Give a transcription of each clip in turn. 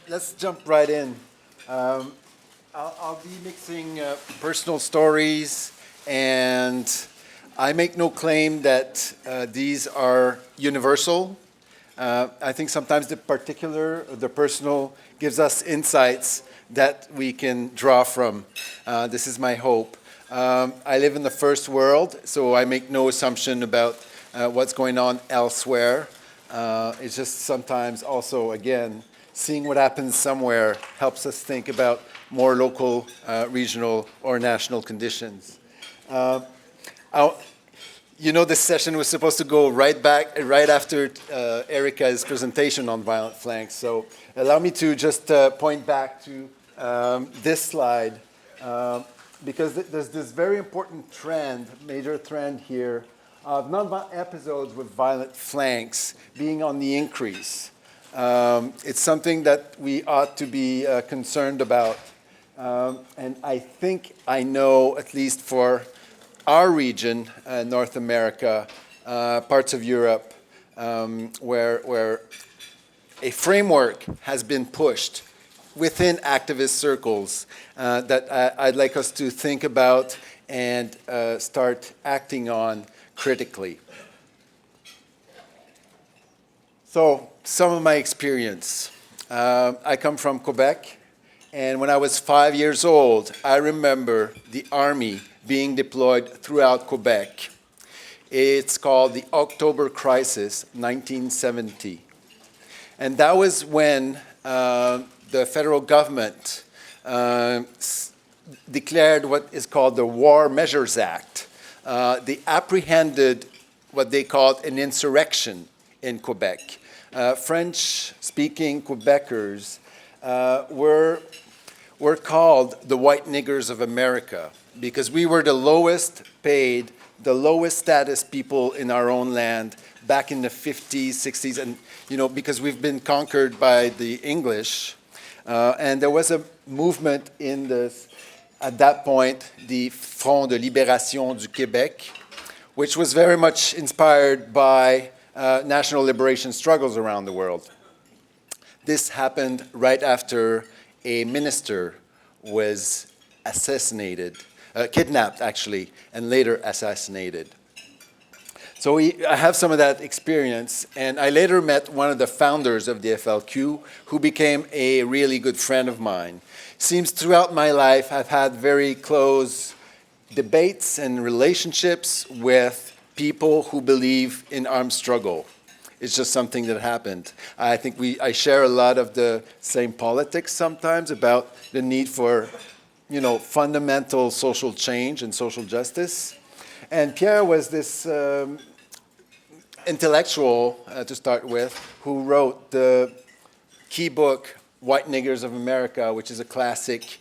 Let's jump right in. Um, I'll be mixing personal stories, and I make no claim that these are universal. I think sometimes the particular, or the personal, gives us insights that we can draw from. This is my hope. I live in the first world, so I make no assumption about what's going on elsewhere. It's just sometimes also, again, seeing what happens somewhere helps us think about more local, regional, or national conditions. I'll- You know, this session was supposed to go right after Erica's presentation on violent flanks. So allow me to just point back to this slide, because there's this very important trend, major trend here, of nonviolent episodes with violent flanks being on the increase. It's something that we ought to be concerned about. And I think I know, at least for our region, North America, parts of Europe, where a framework has been pushed within activist circles that I'd like us to think about and start acting on critically. So, some of my experience. I come from Quebec, and when I was 5 years old, I remember the army being deployed throughout Quebec. It's called the October Crisis, 1970. And that was when the federal government declared what is called the War Measures Act. They apprehended what they called an insurrection in Quebec. French-speaking Quebecers were called the white niggers of America because we were the lowest paid, the lowest status people in our own land back in the 50s, 60s, and because we've been conquered by the English. And there was a movement in this, at that point, the Front de Libération du Québec, which was very much inspired by national liberation struggles around the world. This happened right after a minister was assassinated, kidnapped actually, and later assassinated. So I have some of that experience, and I later met one of the founders of the FLQ, who became a really good friend of mine. Seems throughout my life I've had very close debates and relationships with people who believe in armed struggle. It's just something that happened. I think I share a lot of the same politics sometimes about the need for, fundamental social change and social justice. And Pierre was this intellectual, to start with, who wrote the key book, White Niggers of America, which is a classic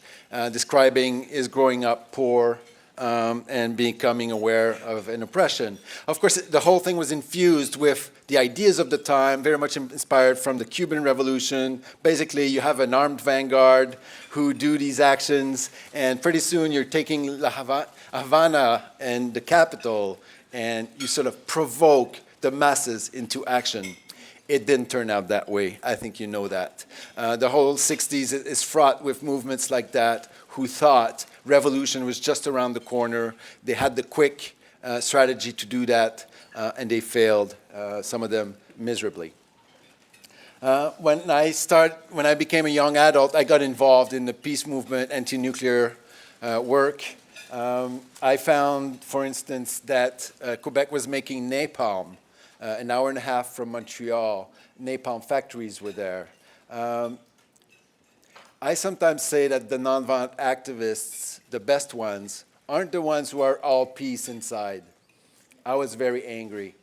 describing his growing up poor and becoming aware of an oppression. Of course, the whole thing was infused with the ideas of the time, very much inspired from the Cuban Revolution. Basically, you have an armed vanguard who do these actions, and pretty soon you're taking La Havana and the capital, and you sort of provoke the masses into action. It didn't turn out that way. I think you know that. The whole 60s is fraught with movements like that who thought revolution was just around the corner. They had the quick strategy to do that, and they failed, some of them miserably. When I became a young adult, I got involved in the peace movement, anti-nuclear work. I found, for instance, that Quebec was making napalm. An hour and a half from Montreal, napalm factories were there. I sometimes say that the nonviolent activists, the best ones, aren't the ones who are all peace inside. I was very angry.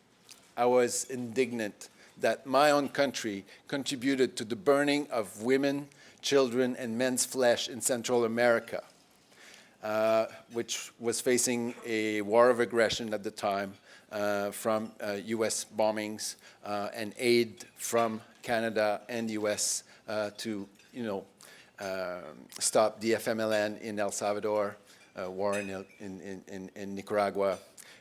I was indignant that my own country contributed to the burning of women, children, and men's flesh in Central America, which was facing a war of aggression at the time. From U.S. bombings and aid from Canada and the U.S. to, stop the FMLN in El Salvador, war in Nicaragua,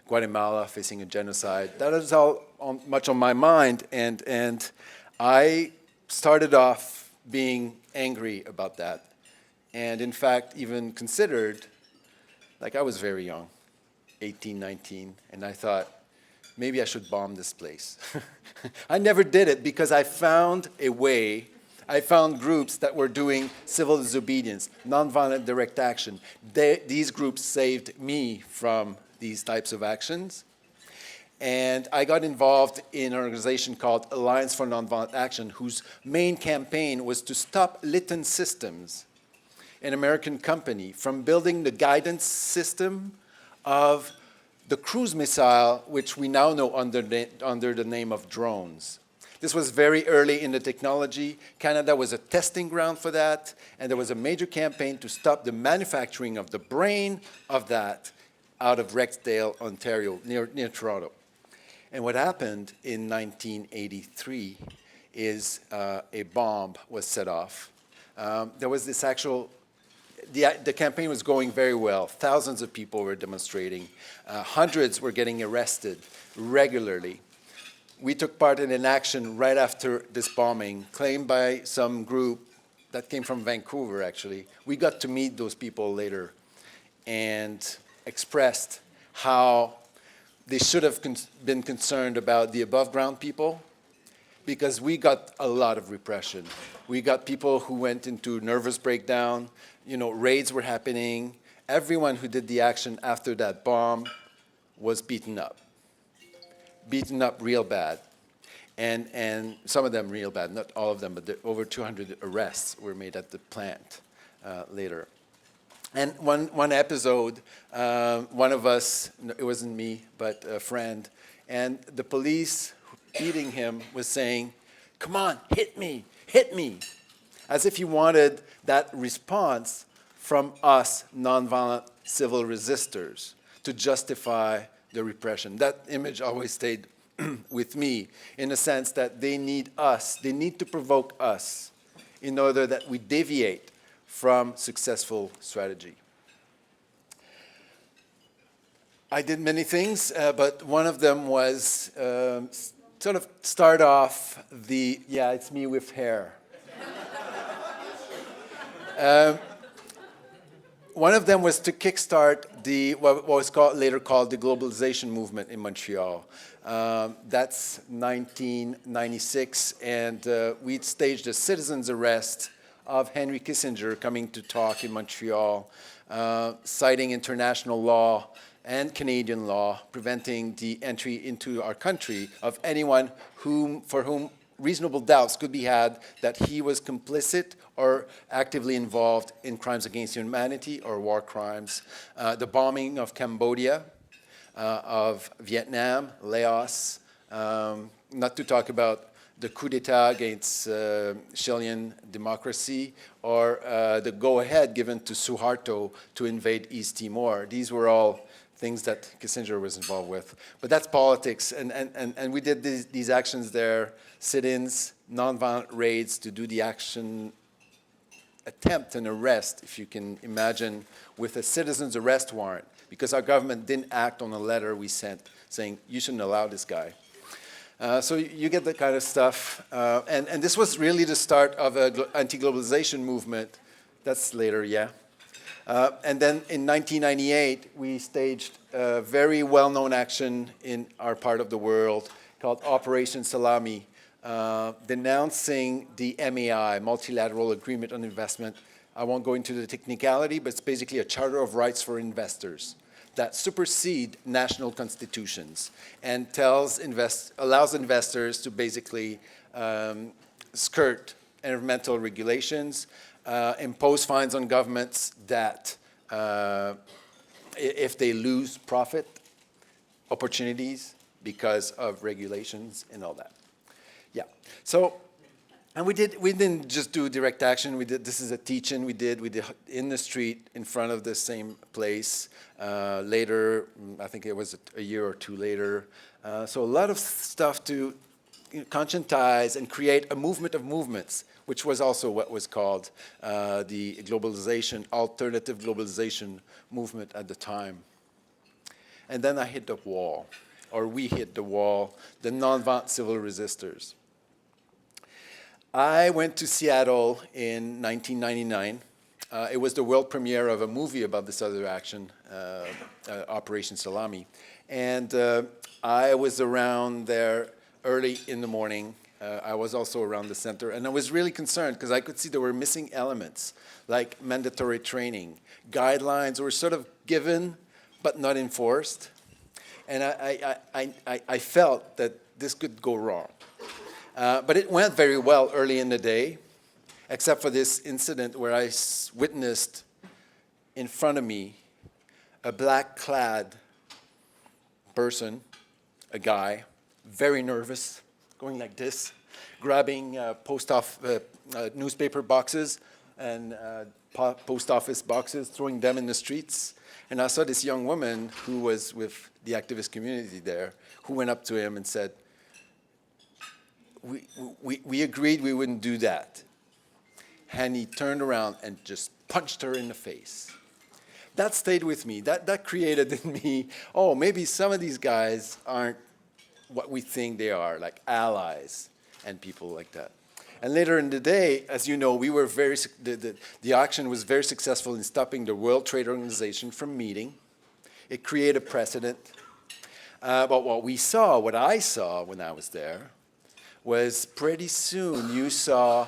Guatemala facing a genocide. That is all much on my mind, and I started off being angry about that. And in fact, even considered, like I was very young, 18, 19, and I thought, maybe I should bomb this place. I never did it because I found a way. I found groups that were doing civil disobedience, nonviolent direct action. These groups saved me from these types of actions. And I got involved in an organization called Alliance for Nonviolent Action, whose main campaign was to stop Litton Systems, an American company, from building the guidance system of the cruise missile, which we now know under the name of drones. This was very early in the technology. Canada was a testing ground for that, and there was a major campaign to stop the manufacturing of the brain of that out of Rexdale, Ontario, near Toronto. And what happened in 1983 is a bomb was set off. There was this actual, the campaign was going very well. Thousands of people were demonstrating. Hundreds were getting arrested regularly. We took part in an action right after this bombing, claimed by some group that came from Vancouver, actually. We got to meet those people later and expressed how they should have been concerned about the above-ground people, because we got a lot of repression. We got people who went into nervous breakdown, raids were happening. Everyone who did the action after that bomb was beaten up real bad. And some of them real bad, not all of them, but over 200 arrests were made at the plant later. And one episode, one of us, it wasn't me, but a friend, and the police beating him was saying, "Come on, hit me," as if he wanted that response from us nonviolent civil resistors to justify the repression. That image always stayed with me, in the sense that they need us, they need to provoke us in order that we deviate from successful strategy. I did many things, but one of them was sort of start off the, yeah, it's me with hair. One of them was to kickstart what was later called the Globalisation movement in Montreal. That's 1996, and we'd staged a citizen's arrest of Henry Kissinger coming to talk in Montreal, citing international law and Canadian law preventing the entry into our country of anyone for whom reasonable doubts could be had that he was complicit or actively involved in crimes against humanity or war crimes. The bombing of Cambodia, of Vietnam, Laos, not to talk about the coup d'etat against Chilean democracy, or the go-ahead given to Suharto to invade East Timor. These were all things that Kissinger was involved with. But that's politics, and we did these actions there, sit-ins, nonviolent raids to do the action, attempt an arrest, if you can imagine, with a citizen's arrest warrant, because our government didn't act on a letter we sent saying, you shouldn't allow this guy. So you get that kind of stuff. And this was really the start of an anti-globalization movement. That's later, yeah. And then in 1998, we staged a very well-known action in our part of the world called Operation Salami, denouncing the MAI, Multilateral Agreement on Investment. I won't go into the technicality, but it's basically a charter of rights for investors that supersede national constitutions and allows investors to basically skirt environmental regulations, impose fines on governments that, if they lose profit opportunities because of regulations and all that. Yeah. So, and we didn't just do direct action. This is a teach-in we did in the street in front of the same place. Later, I think it was a year or two later. So a lot of stuff to conscientize and create a movement of movements, which was also what was called the globalization, alternative globalization movement at the time. And then I hit the wall, or we hit the wall, the nonviolent civil resistors. I went to Seattle in 1999. It was the world premiere of a movie about this other action, Operation Salami. And I was around there early in the morning. I was also around the center. And I was really concerned because I could see there were missing elements, like mandatory training. Guidelines were sort of given, but not enforced. And I felt that this could go wrong. But it went very well early in the day, except for this incident where I witnessed in front of me a black-clad person, a guy, very nervous, going like this, grabbing newspaper boxes and post office boxes, throwing them in the streets. And I saw this young woman who was with the activist community there, who went up to him and said, we agreed we wouldn't do that. And he turned around and just punched her in the face. That stayed with me. That created in me, oh, maybe some of these guys aren't what we think they are, like allies and people like that. And later in the day, as you know, we were the action was very successful in stopping the World Trade Organization from meeting. It created precedent. But what I saw when I was there, was pretty soon you saw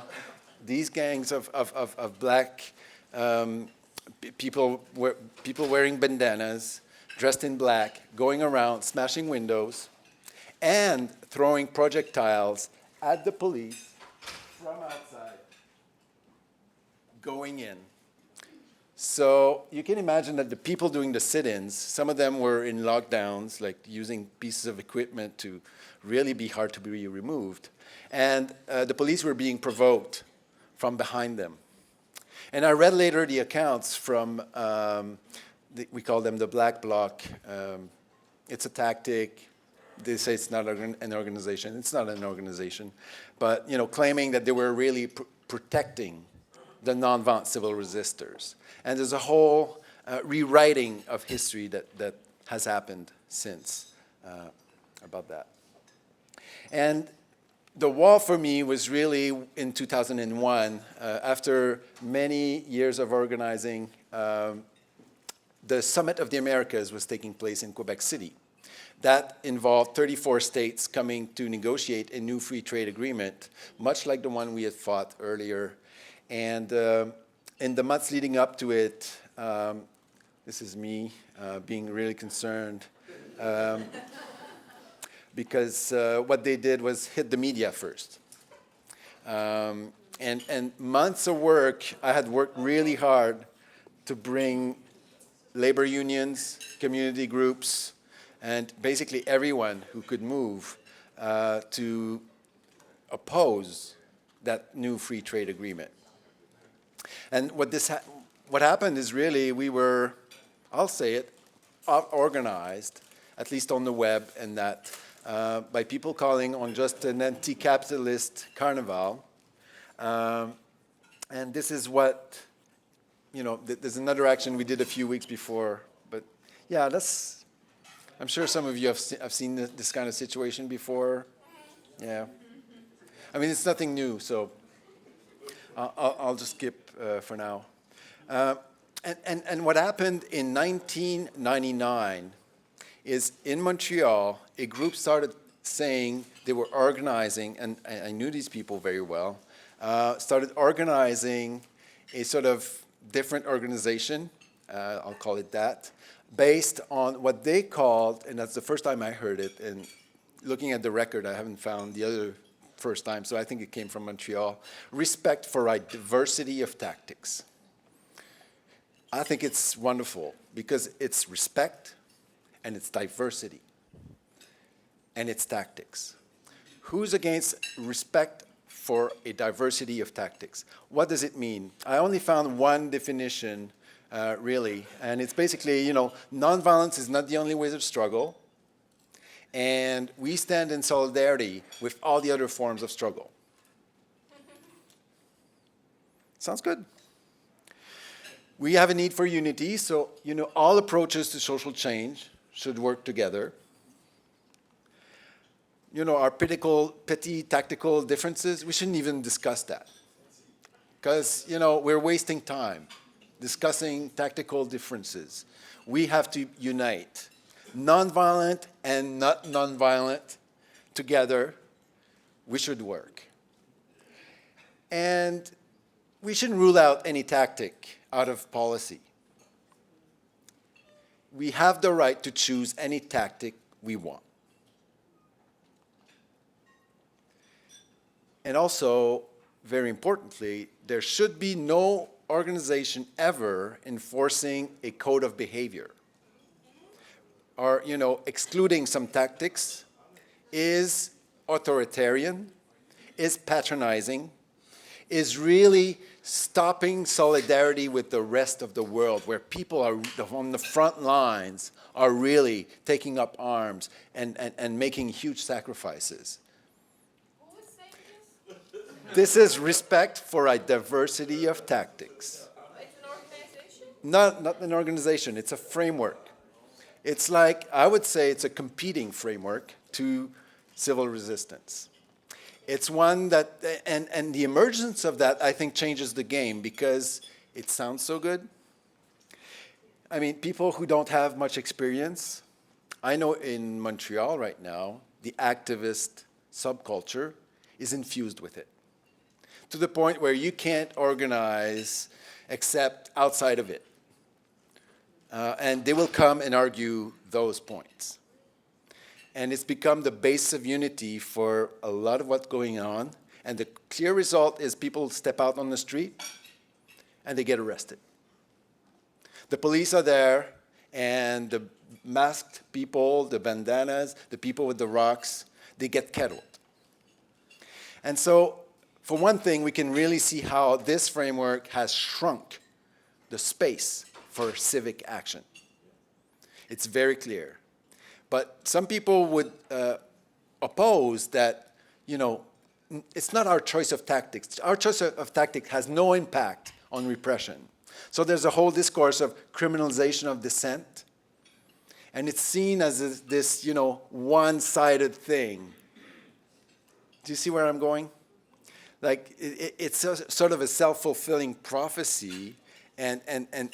these gangs of black people wearing bandanas, dressed in black, going around, smashing windows, and throwing projectiles at the police from outside, going in. So you can imagine that the people doing the sit-ins, some of them were in lockdowns, like using pieces of equipment to really be hard to be removed. And the police were being provoked from behind them. And I read later the accounts from, we call them the Black Bloc. It's a tactic. They say it's not an organization. It's not an organization. But claiming that they were really protecting the nonviolent civil resistors. And there's a whole rewriting of history that has happened since about that. And the wall for me was really in 2001, after many years of organizing. The Summit of the Americas was taking place in Quebec City. That involved 34 states coming to negotiate a new free trade agreement, much like the one we had fought earlier. And in the months leading up to it, this is me being really concerned, because what they did was hit the media first. And months of work, I had worked really hard to bring labor unions, community groups, and basically everyone who could move to oppose that new free trade agreement. And what happened is really we were, I'll say it, organized, at least on the web, and that by people calling on just an anti-capitalist carnival. And this is what, there's another action we did a few weeks before. But yeah, I'm sure some of you have seen this kind of situation before. Yeah. I mean, it's nothing new, so I'll just skip for now. And what happened in 1999 is in Montreal, a group started saying they were organizing, and I knew these people very well, started organizing a sort of different organization, I'll call it that, based on what they called, and that's the first time I heard it, and looking at the record, I haven't found the other first time, so I think it came from Montreal, respect for a diversity of tactics. I think it's wonderful because it's respect and it's diversity and it's tactics. Who's against respect for a diversity of tactics? What does it mean? I only found one definition, really, and it's basically, nonviolence is not the only way to struggle, and we stand in solidarity with all the other forms of struggle. Sounds good. We have a need for unity, so all approaches to social change should work together. our petty tactical differences, we shouldn't even discuss that. Because, we're wasting time discussing tactical differences. We have to unite. Nonviolent and not nonviolent together, we should work. And we shouldn't rule out any tactic out of policy. We have the right to choose any tactic we want. And also, very importantly, there should be no organization ever enforcing a code of behavior. Or, excluding some tactics is authoritarian, is patronizing, is really stopping solidarity with the rest of the world, where people are on the front lines are really taking up arms and making huge sacrifices. Who is saying this? This is respect for a diversity of tactics. It's an organization? Not an organization, it's a framework. It's like, I would say it's a competing framework to civil resistance. It's one that, and the emergence of that, I think, changes the game because it sounds so good. I mean, people who don't have much experience, I know in Montreal right now, the activist subculture is infused with it, to the point where you can't organize except outside of it. And they will come and argue those points. And it's become the base of unity for a lot of what's going on. And the clear result is people step out on the street and they get arrested. The police are there, and the masked people, the bandanas, the people with the rocks, they get kettled. And so, for one thing, we can really see how this framework has shrunk the space for civic action. It's very clear. But some people would oppose that, it's not our choice of tactics. Our choice of tactics has no impact on repression. So there's a whole discourse of criminalization of dissent. And it's seen as this, one-sided thing. Do you see where I'm going? Like, it's sort of a self-fulfilling prophecy, and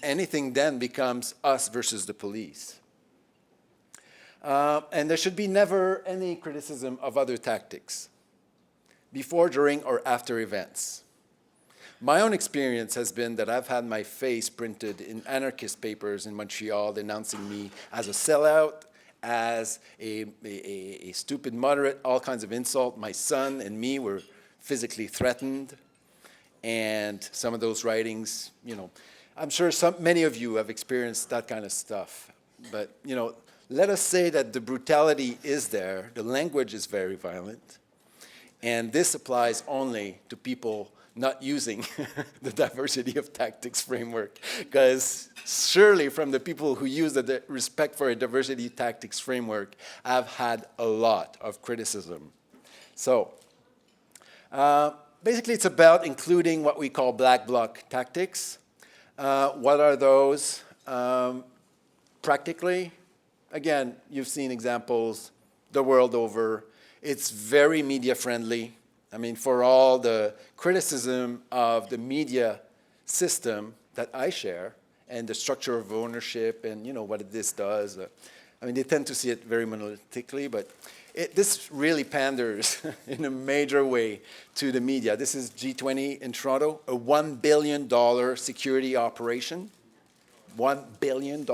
anything then becomes us versus the police. And there should be never any criticism of other tactics, before, during, or after events. My own experience has been that I've had my face printed in anarchist papers in Montreal denouncing me as a sellout, as a stupid moderate, all kinds of insult. My son and me were physically threatened. And some of those writings, I'm sure many of you have experienced that kind of stuff. But, let us say that the brutality is there, the language is very violent, and this applies only to people not using the diversity of tactics framework. Because surely from the people who use the respect for a diversity tactics framework, I've had a lot of criticism. So basically it's about including what we call black bloc tactics. What are those? Practically, again, you've seen examples the world over. It's very media friendly. I mean, for all the criticism of the media system that I share and the structure of ownership and what this does, I mean, they tend to see it very monolithically, but this really panders in a major way to the media. This is G20 in Toronto, a $1 billion security operation, $1 billion,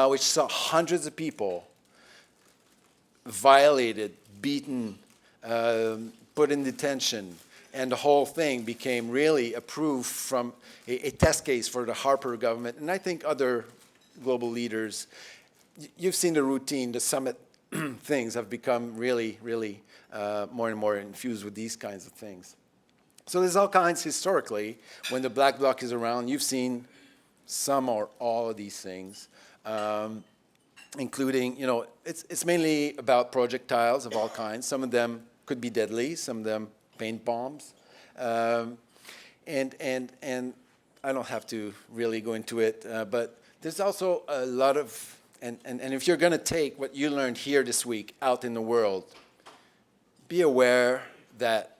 which saw hundreds of people violated, beaten, put in detention, and the whole thing became really approved from a test case for the Harper government, and I think other global leaders. You've seen the routine, the summit things have become really, really more and more infused with these kinds of things. So there's all kinds historically, when the black bloc is around, you've seen some or all of these things, including, it's mainly about projectiles of all kinds. Some of them could be deadly, some of them paint bombs. And I don't have to really go into it, but there's also a lot of, and if you're going to take what you learned here this week out in the world, be aware that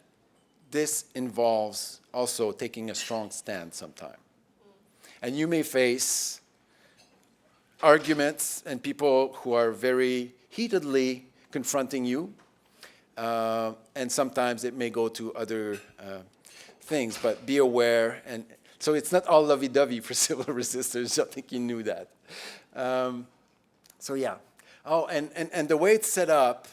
this involves also taking a strong stand sometime. And you may face arguments and people who are very heatedly confronting you, and sometimes it may go to other things, but be aware. And so it's not all lovey-dovey for civil resistors. I think you knew that. So yeah. Oh, and the way it's set up,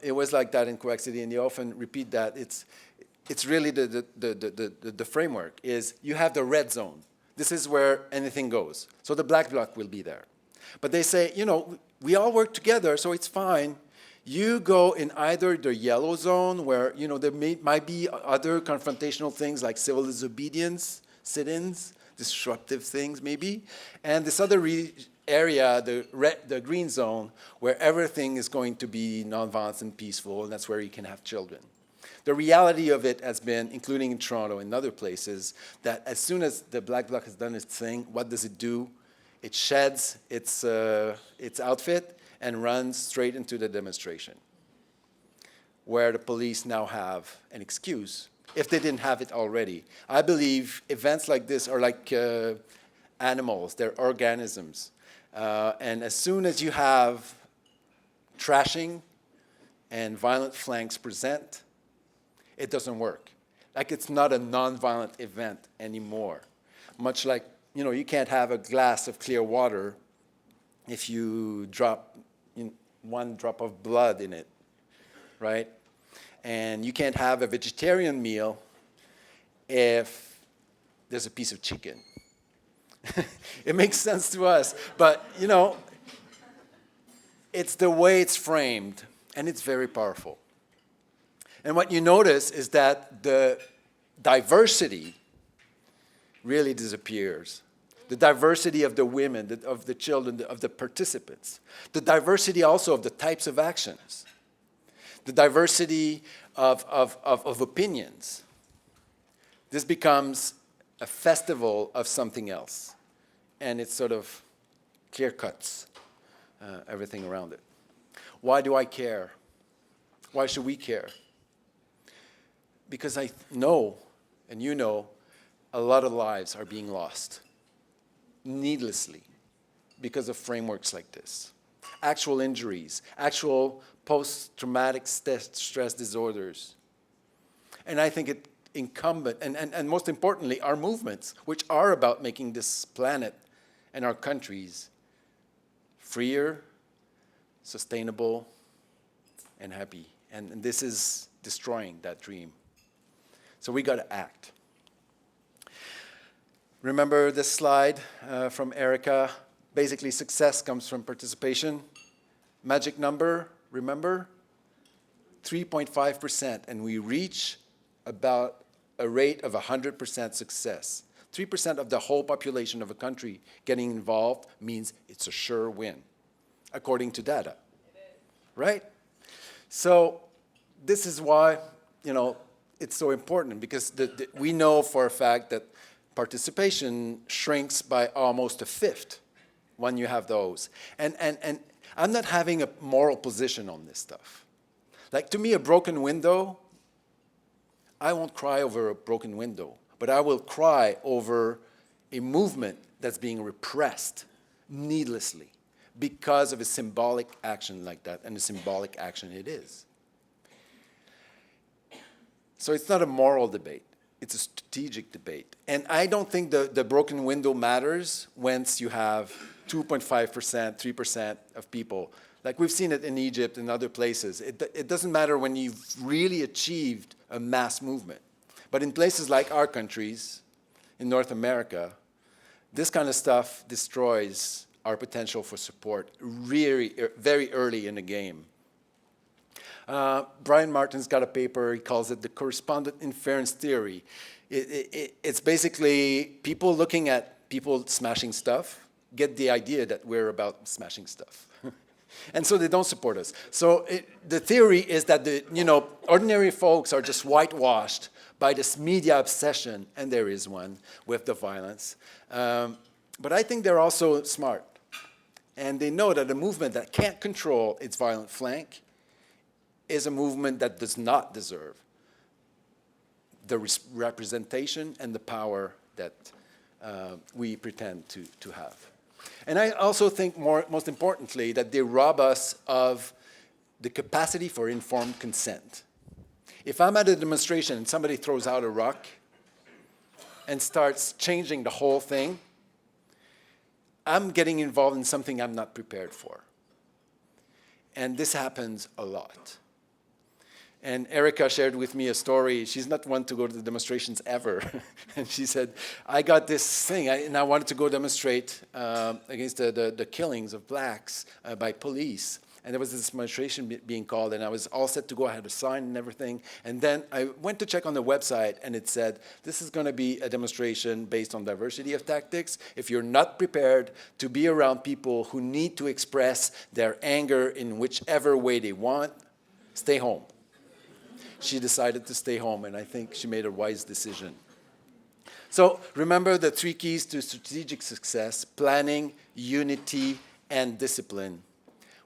it was like that in Quebec City, and they often repeat that. It's really the framework is you have the red zone. This is where anything goes. So the black bloc will be there. But they say, you know, we all work together, so it's fine. You go in either the yellow zone where, you know, there might be other confrontational things like civil disobedience, sit-ins, disruptive things maybe, and this other area, the green zone, where everything is going to be nonviolent and peaceful, and that's where you can have children. The reality of it has been, including in Toronto and other places, that as soon as the black bloc has done its thing, what does it do? It sheds its outfit and runs straight into the demonstration, where the police now have an excuse, if they didn't have it already. I believe events like this are like animals, they're organisms. And as soon as you have trashing and violent flanks present, it doesn't work. Like it's not a nonviolent event anymore. Much like, you know, you can't have a glass of clear water if you drop one drop of blood in it, right? And you can't have a vegetarian meal if there's a piece of chicken. It makes sense to us, but you know, it's the way it's framed, and it's very powerful. And what you notice is that the diversity really disappears. The diversity of the women, of the children, of the participants. The diversity also of the types of actions. The diversity of opinions. This becomes a festival of something else. And it sort of clear cuts everything around it. Why do I care? Why should we care? Because I know, and you know, a lot of lives are being lost needlessly because of frameworks like this. Actual injuries, actual post-traumatic stress disorders. And I think it incumbent, and most importantly, our movements, which are about making this planet and our countries freer, sustainable, and happy. And this is destroying that dream. So we got to act. Remember this slide from Erica? Basically, success comes from participation. Magic number, remember? 3.5%, and we reach about a rate of 100% success. 3% of the whole population of a country getting involved means it's a sure win, according to data. Right? So this is why, you know, it's so important, because we know for a fact that participation shrinks by almost a fifth when you have those. And I'm not having a moral position on this stuff. Like, to me, a broken window, I won't cry over a broken window, but I will cry over a movement that's being repressed needlessly because of a symbolic action like that, and a symbolic action it is. So it's not a moral debate. It's a strategic debate. And I don't think the broken window matters once you have 2.5%, 3% of people. Like we've seen it in Egypt and other places. It doesn't matter when you've really achieved a mass movement. But in places like our countries, in North America, this kind of stuff destroys our potential for support really, very early in the game. Brian Martin's got a paper, he calls it the correspondent inference theory. It's basically people looking at people smashing stuff, get the idea that we're about smashing stuff. And so they don't support us. So the theory is that ordinary folks are just whitewashed by this media obsession, and there is one, with the violence. But I think they're also smart. And they know that a movement that can't control its violent flank is a movement that does not deserve the representation and the power that we pretend to have. And I also think, most importantly, that they rob us of the capacity for informed consent. If I'm at a demonstration and somebody throws out a rock and starts changing the whole thing, I'm getting involved in something I'm not prepared for. And this happens a lot. And Erica shared with me a story. She's not one to go to the demonstrations ever. And she said, I got this thing, and I wanted to go demonstrate against the killings of blacks by police. And there was this demonstration being called, and I was all set to go. I had a sign and everything. And then I went to check on the website, and it said, this is going to be a demonstration based on diversity of tactics. If you're not prepared to be around people who need to express their anger in whichever way they want, stay home. She decided to stay home, and I think she made a wise decision. So remember the 3 keys to strategic success: planning, unity, and discipline.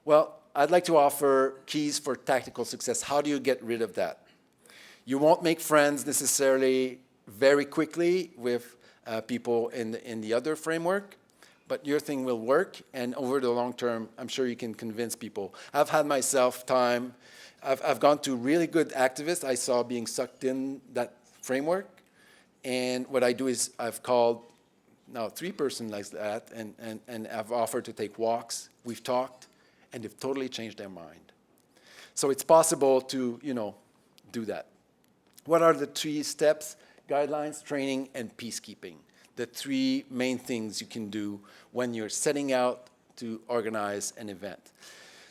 Well, I'd like to offer keys for tactical success. How do you get rid of that? You won't make friends necessarily very quickly with people in the other framework, but your thing will work, and over the long term, I'm sure you can convince people. I've had myself time. I've gone to really good activists I saw being sucked in that framework, and what I do is I've called now 3 persons like that, and I've offered to take walks. We've talked, and they've totally changed their mind. So it's possible to, do that. What are the 3 steps? Guidelines, training, and peacekeeping. The 3 main things you can do when you're setting out to organize an event.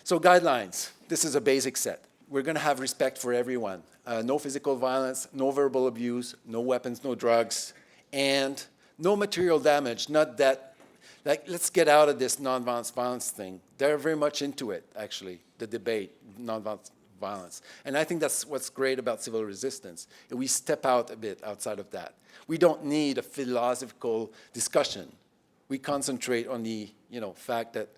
So guidelines, this is a basic set. We're going to have respect for everyone. No physical violence, no verbal abuse, no weapons, no drugs, and no material damage. Not that, let's get out of this nonviolence violence thing. They're very much into it, actually, the debate, nonviolence violence. And I think that's what's great about civil resistance. We step out a bit outside of that. We don't need a philosophical discussion. We concentrate on the fact that,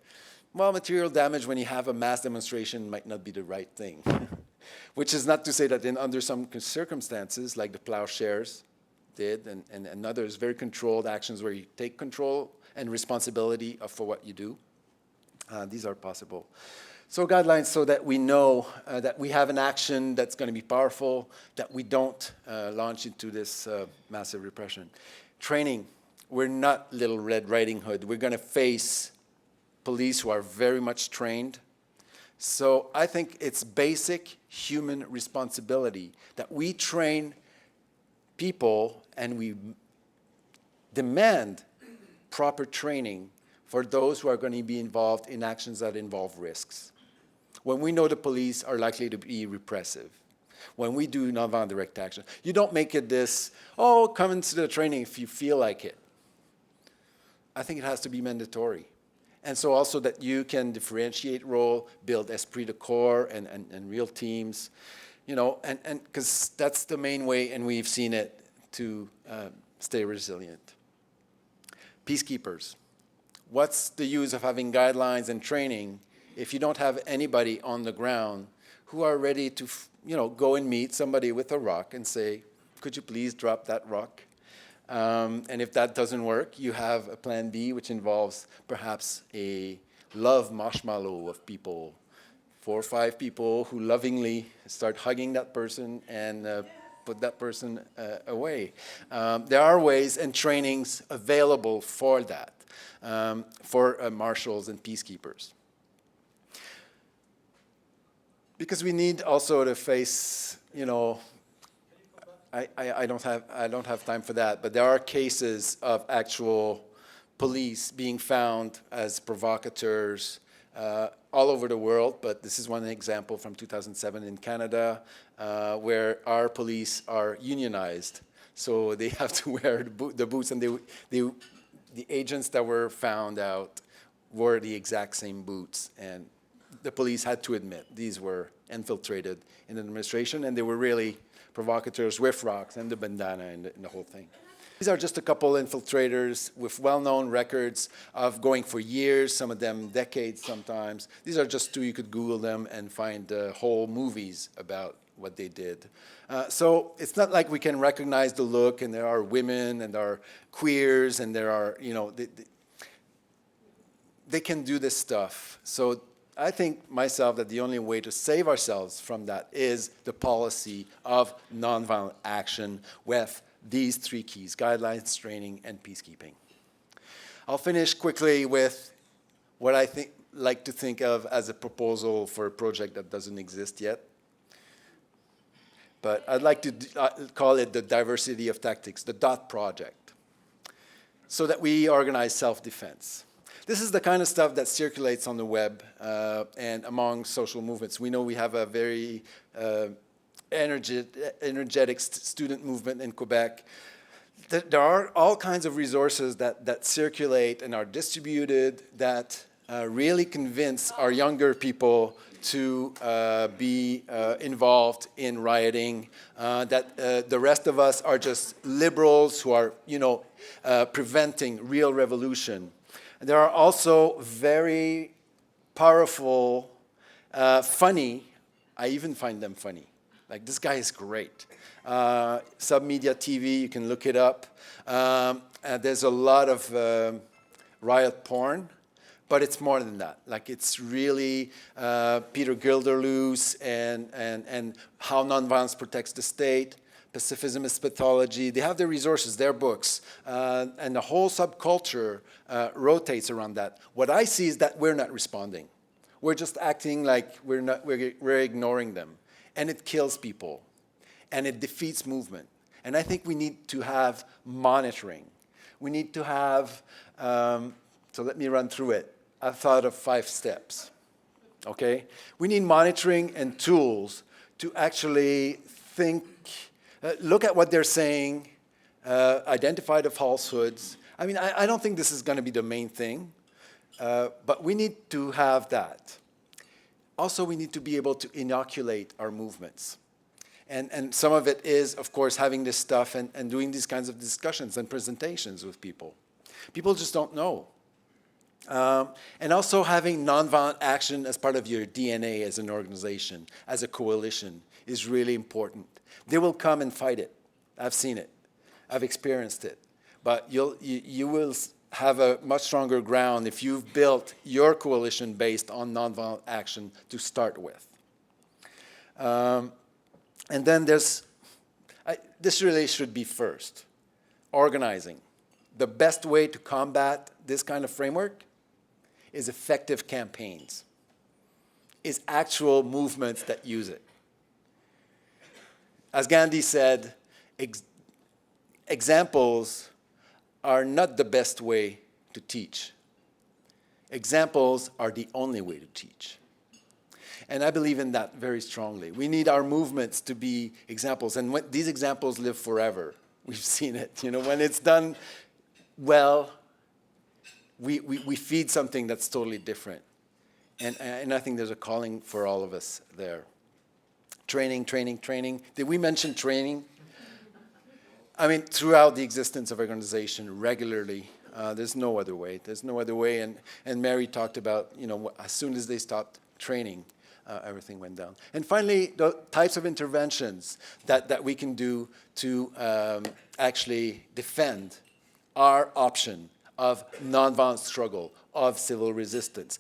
well, material damage when you have a mass demonstration might not be the right thing. Which is not to say that under some circumstances, like the plowshares did, and others, very controlled actions where you take control and responsibility for what you do, these are possible. So guidelines so that we know that we have an action that's going to be powerful, that we don't launch into this massive repression. Training. We're not Little Red Riding Hood. We're going to face police who are very much trained. So I think it's basic human responsibility that we train people and we demand proper training for those who are going to be involved in actions that involve risks. When we know the police are likely to be repressive, when we do nonviolent direct action, you don't make it this, oh, come into the training if you feel like it. I think it has to be mandatory. And so also that you can differentiate role, build esprit de corps and real teams, and because that's the main way, and we've seen it, to stay resilient. Peacekeepers. What's the use of having guidelines and training if you don't have anybody on the ground who are ready to, go and meet somebody with a rock and say, could you please drop that rock? And if that doesn't work, you have a plan B, which involves perhaps a love marshmallow of people, 4 or 5 people who lovingly start hugging that person and put that person away. There are ways and trainings available for that, for marshals and peacekeepers. Because we need also to face, I don't have time for that, but there are cases of actual police being found as provocateurs all over the world, but this is one example from 2007 in Canada, where our police are unionized. So they have to wear the boots, and the agents that were found out wore the exact same boots, and the police had to admit these were infiltrated in the administration, and they were really provocateurs with rocks and the bandana and the whole thing. These are just a couple infiltrators with well-known records of going for years, some of them decades sometimes. These are just two. You could Google them and find whole movies about what they did. So it's not like we can recognize the look, and there are women, and there are queers, and there are, they can do this stuff. So I think myself that the only way to save ourselves from that is the policy of nonviolent action with these three keys: guidelines, training, and peacekeeping. I'll finish quickly with what I like to think of as a proposal for a project that doesn't exist yet. But I'd like to call it the diversity of tactics, the DOT project, so that we organize self-defense. This is the kind of stuff that circulates on the web and among social movements. We know we have a very energetic student movement in Quebec. There are all kinds of resources that circulate and are distributed that really convince our younger people to be involved in rioting, that the rest of us are just liberals who are, preventing real revolution. There are also very powerful, funny, I even find them funny. Like, this guy is great. Submedia TV, you can look it up. There's a lot of riot porn, but it's more than that. Like, it's really Peter Gilderloos and how nonviolence protects the state. Pacifism is pathology. They have their resources, their books, and the whole subculture rotates around that. What I see is that we're not responding. We're just acting like we're ignoring them, and it kills people, and it defeats movement. And I think we need to have monitoring. We need to have, so let me run through it. I've thought of 5 steps, okay? We need monitoring and tools to actually think, look at what they're saying, identify the falsehoods. I mean, I don't think this is going to be the main thing, but we need to have that. Also, we need to be able to inoculate our movements. And some of it is, of course, having this stuff and doing these kinds of discussions and presentations with people. People just don't know. And also having nonviolent action as part of your DNA as an organization, as a coalition, is really important. They will come and fight it. I've seen it. I've experienced it. But you will have a much stronger ground if you've built your coalition based on nonviolent action to start with. And then this really should be first, organizing. The best way to combat this kind of framework is effective campaigns, is actual movements that use it. As Gandhi said, examples are not the best way to teach. Examples are the only way to teach. And I believe in that very strongly. We need our movements to be examples, and these examples live forever. We've seen it. When it's done well, we feed something that's totally different. And I think there's a calling for all of us there. Training, training, training. Did we mention training? I mean, throughout the existence of organization, regularly. There's no other way. There's no other way. And Mary talked about, as soon as they stopped training, everything went down. And finally, the types of interventions that we can do to actually defend our option of nonviolent struggle, of civil resistance.